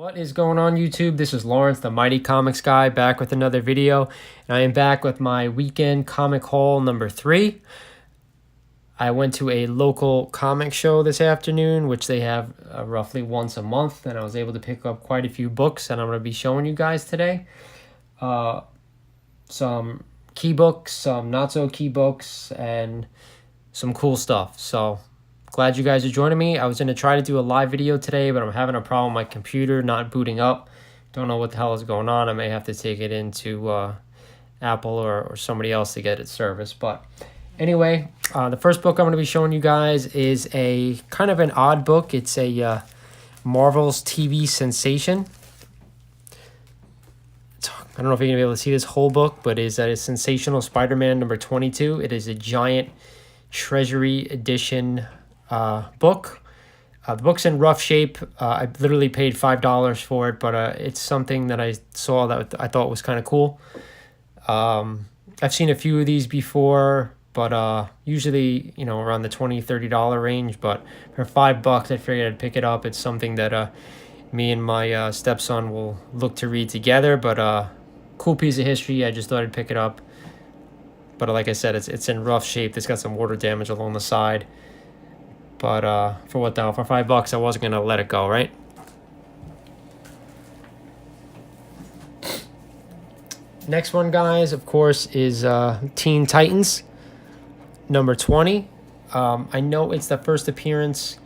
What is going on, YouTube? This is Lawrence, the Mighty Comics Guy, back with another video. And I am back with my weekend comic haul number 3. I went to a local comic show this afternoon, which they have roughly once a month, and I was able to pick up quite a few books, and I'm going to be showing you guys today. Some key books, some not so key books, and some cool stuff. So glad you guys are joining me. I was going to try to do a live video today, but I'm having a problem with my computer not booting up. Don't know what the hell is going on. I may have to take it into Apple or somebody else to get it serviced. But anyway, the first book I'm going to be showing you guys is a kind of an odd book. It's a Marvel's TV sensation. I don't know if you're going to be able to see this whole book, but it's a Sensational SpiderMan number 22. It is a giant Treasury edition book. The book's in rough shape. I literally paid $5 for it, but it's something that I saw that I thought was kind of cool. I've seen a few of these before, but usually, you know, around the $20-$30 range. But for $5, I figured I'd pick it up. It's something that me and my stepson will look to read together. But cool piece of history. I just thought I'd pick it up. But like I said, it's in rough shape. It's got some water damage along the side. But for what the hell? For $5, I wasn't going to let it go, right? Next one, guys, of course, is Teen Titans, number 20. I know it's the first appearance,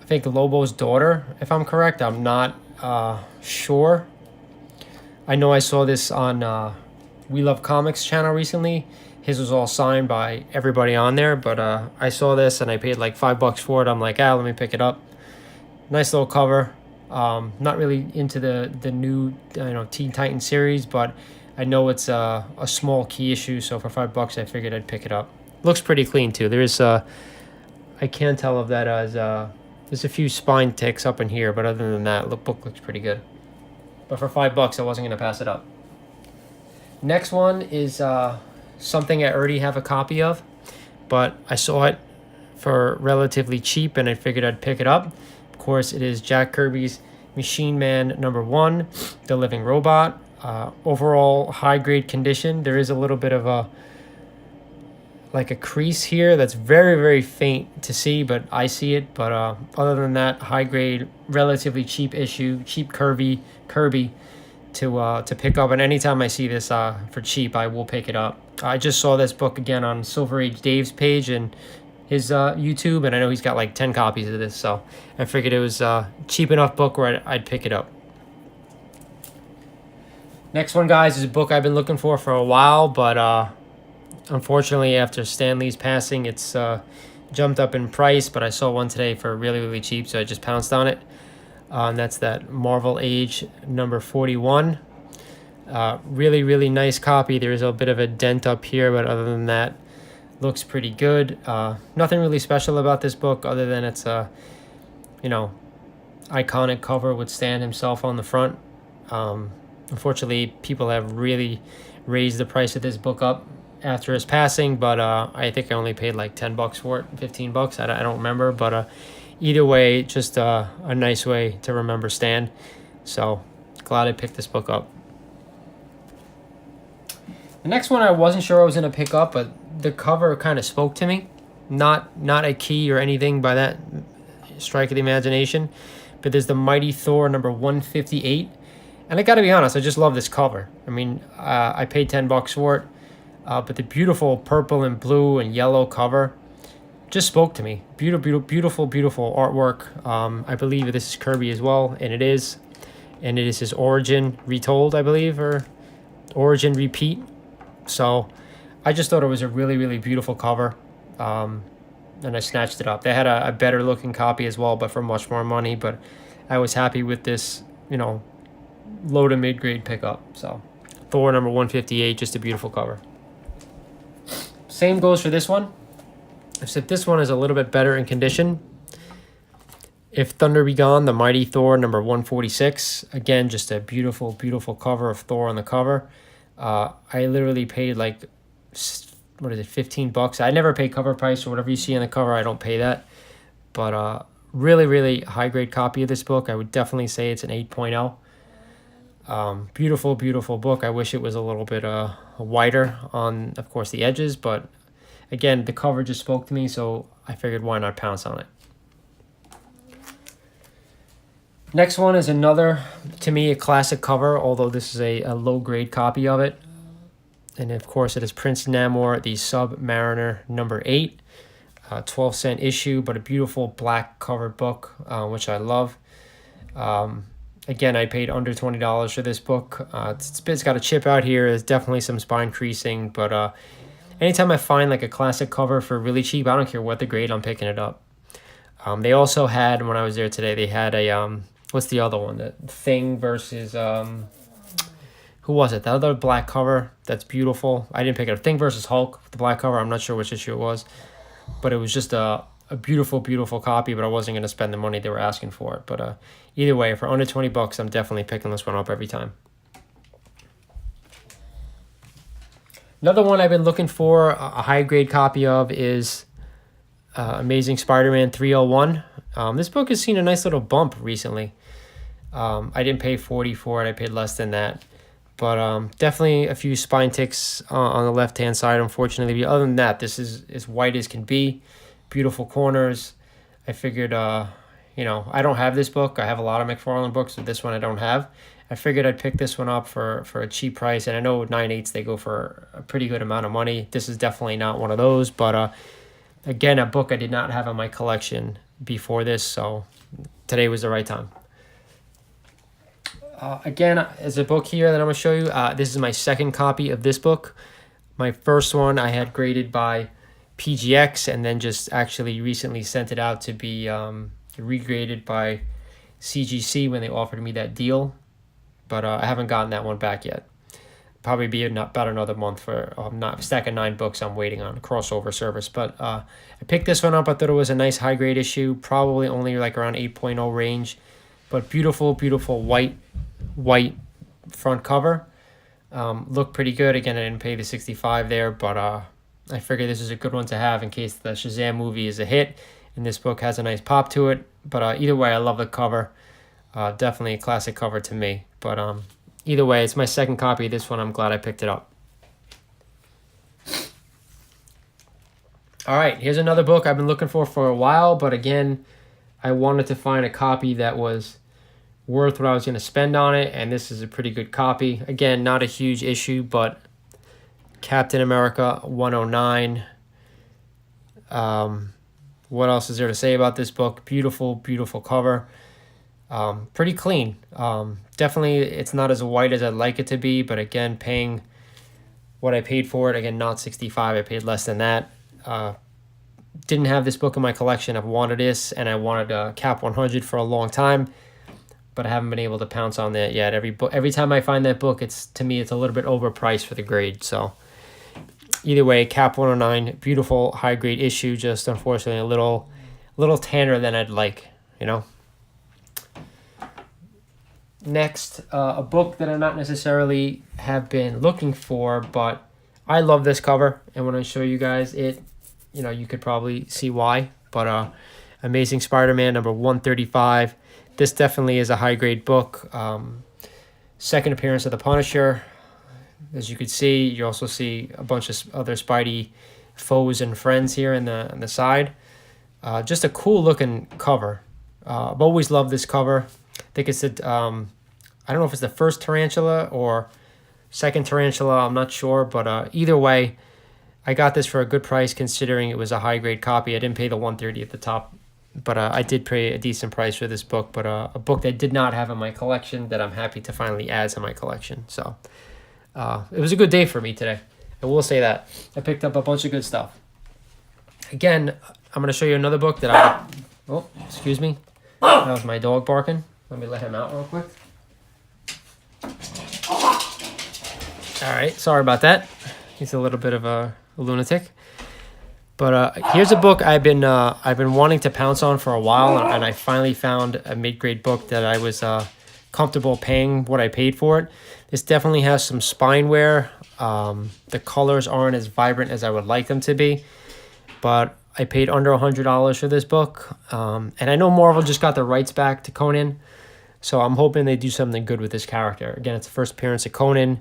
I think, Lobo's daughter, if I'm correct. I'm not sure. I know I saw this on We Love Comics channel recently. His was all signed by everybody on there, but I saw this and I paid like $5 for it. I'm like, let me pick it up. Nice little cover. Not really into the new Teen Titans series, but I know it's a small key issue, so for $5 I figured I'd pick it up. Looks pretty clean too. There is I can't tell if that is there's a few spine ticks up in here, but other than that, the book looks pretty good. But for $5 I wasn't gonna pass it up. Next one is something I already have a copy of, but I saw it for relatively cheap and I figured I'd pick it up. Of course, it is Jack Kirby's Machine Man number 1, The Living Robot. Overall high grade condition. There is a little bit of a crease here that's very, very faint to see, but I see it. But other than that, high grade, relatively cheap issue, cheap Kirby to pick up. And anytime I see this for cheap, I will pick it up. I just saw this book again on Silver Age Dave's page and his YouTube, and I know he's got like 10 copies of this, so I figured it was a cheap enough book where I'd pick it up. Next one, guys, is a book I've been looking for a while, but unfortunately after Stan Lee's passing, it's jumped up in price, but I saw one today for really, really cheap, so I just pounced on it. And that's that Marvel Age number 41. Really, really nice copy. There's a bit of a dent up here, but other than that, looks pretty good. Nothing really special about this book other than it's a, iconic cover with Stan himself on the front. Unfortunately, people have really raised the price of this book up after his passing, but I think I only paid like $10 for it, $15. I don't remember, but either way, just a nice way to remember Stan. So glad I picked this book up. The next one I wasn't sure I was going to pick up, but the cover kind of spoke to me. Not a key or anything by that strike of the imagination, but there's the Mighty Thor number 158. And I got to be honest, I just love this cover. I mean, I paid $10 for it, but the beautiful purple and blue and yellow cover just spoke to me. Beautiful, beautiful, beautiful artwork. I believe this is Kirby as well, and it is. And it is his origin retold, I believe, or origin repeat. So I just thought it was a really, really beautiful cover, and I snatched it up. They had a better looking copy as well, but for much more money. But I was happy with this, low to mid grade pickup. So Thor number 158, just a beautiful cover. Same goes for this one, except this one is a little bit better in condition. If Thunder Be Gone, the Mighty Thor number 146. Again, just a beautiful, beautiful cover of Thor on the cover. I literally paid like, what is it, $15? I never pay cover price, or whatever you see on the cover, I don't pay that. But Really, really high grade copy of this book. I would definitely say it's an 8.0. Beautiful, beautiful book. I wish it was a little bit wider on, of course, the edges, but again, the cover just spoke to me, so I figured why not pounce on it. Next one is another, to me, a classic cover, although this is a low grade copy of it. And of course, it is Prince Namor, the Submariner number 8, 12-cent issue, but a beautiful black covered book, which I love. Again, I paid under $20 for this book. It's got a chip out here. There's definitely some spine creasing, but anytime I find like a classic cover for really cheap, I don't care what the grade, I'm picking it up. They also had, when I was there today, they had a, what's the other one? The Thing versus, who was it? The other black cover that's beautiful. I didn't pick it up. Thing versus Hulk, the black cover. I'm not sure which issue it was, but it was just a beautiful, beautiful copy, but I wasn't going to spend the money they were asking for it. But either way, for under $20, I'm definitely picking this one up every time. Another one I've been looking for a high-grade copy of is Amazing Spider-Man 301. This book has seen a nice little bump recently. I didn't pay $40 for it. I paid less than that. But definitely a few spine ticks on the left-hand side, unfortunately. But other than that, this is as white as can be. Beautiful corners. I figured, I don't have this book. I have a lot of McFarlane books, but this one I don't have. I figured I'd pick this one up for a cheap price. And I know 9/8 they go for a pretty good amount of money. This is definitely not one of those. But again, a book I did not have in my collection before this. So today was the right time. Again, there's a book here that I'm going to show you. This is my second copy of this book. My first one I had graded by PGX and then just actually recently sent it out to be regraded by CGC when they offered me that deal. But I haven't gotten that one back yet. Probably be about another month for a stack of 9 books I'm waiting on, a crossover service. But I picked this one up. I thought it was a nice high-grade issue, probably only like around 8.0 range. But beautiful, beautiful white front cover. Looked pretty good. Again, I didn't pay the $65 there, but I figured this is a good one to have in case the Shazam movie is a hit and this book has a nice pop to it. But either way, I love the cover. Definitely a classic cover to me. But either way, it's my second copy of this one. I'm glad I picked it up. All right, here's another book I've been looking for a while, but again, I wanted to find a copy that was worth what I was going to spend on it, and this is a pretty good copy. Again, not a huge issue, but Captain America 109. What else is there to say about this book? Beautiful, beautiful cover. Pretty clean. Definitely, it's not as white as I'd like it to be, but again, paying what I paid for it, again, not $65, I paid less than that. Didn't have this book in my collection. I've wanted this, and I wanted Cap 100 for a long time, but I haven't been able to pounce on that yet. Every time I find that book, to me, it's a little bit overpriced for the grade. So either way, Cap 109, beautiful high grade issue. Just unfortunately a little tanner than I'd like, Next, a book that I not necessarily have been looking for, but I love this cover, and when I show you guys it, you could probably see why. But Amazing Spider-Man number 135. This definitely is a high-grade book. Second appearance of the Punisher. As you could see, you also see a bunch of other Spidey foes and friends here on the side. Just a cool-looking cover. I've always loved this cover. I think it's I don't know if it's the first tarantula or second tarantula. I'm not sure, but either way, I got this for a good price considering it was a high-grade copy. I didn't pay the $130 at the top, but I did pay a decent price for this book. But a book that I did not have in my collection that I'm happy to finally add to my collection. So it was a good day for me today. I will say that. I picked up a bunch of good stuff. Again, I'm going to show you another book that oh, excuse me. That was my dog barking. Let me let him out real quick. All right, sorry about that. He's a little bit of a lunatic. But here's a book I've been wanting to pounce on for a while, and I finally found a mid-grade book that I was comfortable paying what I paid for it. This definitely has some spine wear. The colors aren't as vibrant as I would like them to be. But I paid under $100 for this book. And I know Marvel just got the rights back to Conan, so I'm hoping they do something good with this character. Again, it's the first appearance of Conan.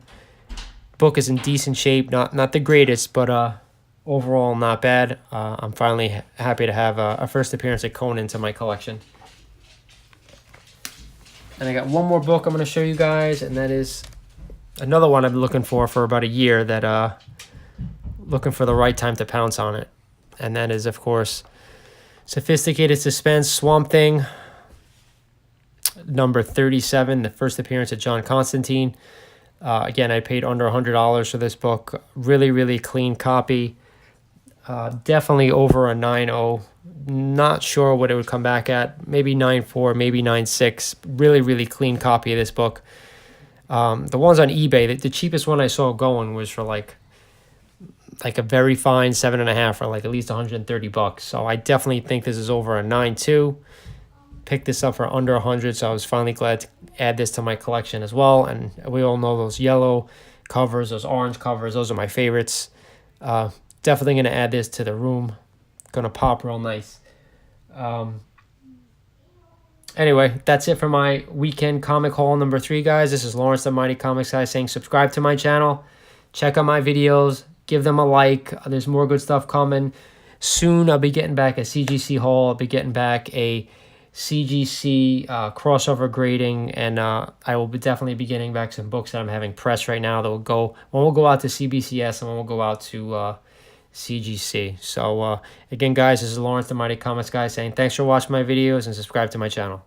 Book is in decent shape, not the greatest, but overall not bad. I'm finally happy to have a first appearance of Conan to my collection. And I got one more book I'm going to show you guys, and that is another one I've been looking for about a year, that looking for the right time to pounce on it. And that is, of course, Sophisticated Suspense Swamp Thing, number 37, the first appearance of John Constantine. Again, I paid under $100 for this book. Really, really clean copy. Definitely over a 9.0. Not sure what it would come back at. Maybe 9.4, maybe 9.6. Really, really clean copy of this book. The ones on eBay, the cheapest one I saw going was for like a very fine 7.5 for like at least $130. So I definitely think this is over a 9.2. Picked this up for under 100, so I was finally glad to add this to my collection as well. And we all know those yellow covers, those orange covers, those are my favorites. Definitely going to add this to the room. Going to pop real nice. Anyway, that's it for my weekend comic haul number 3, guys. This is Lawrence the Mighty Comics Guy saying subscribe to my channel. Check out my videos. Give them a like. There's more good stuff coming. Soon I'll be getting back a CGC haul. I'll be getting back a CGC crossover grading, and I will definitely be getting back some books that I'm having pressed right now that will go, one will go out to CBCS and one will go out to CGC. So again, guys, this is Lawrence the Mighty Comics Guy saying thanks for watching my videos and subscribe to my channel.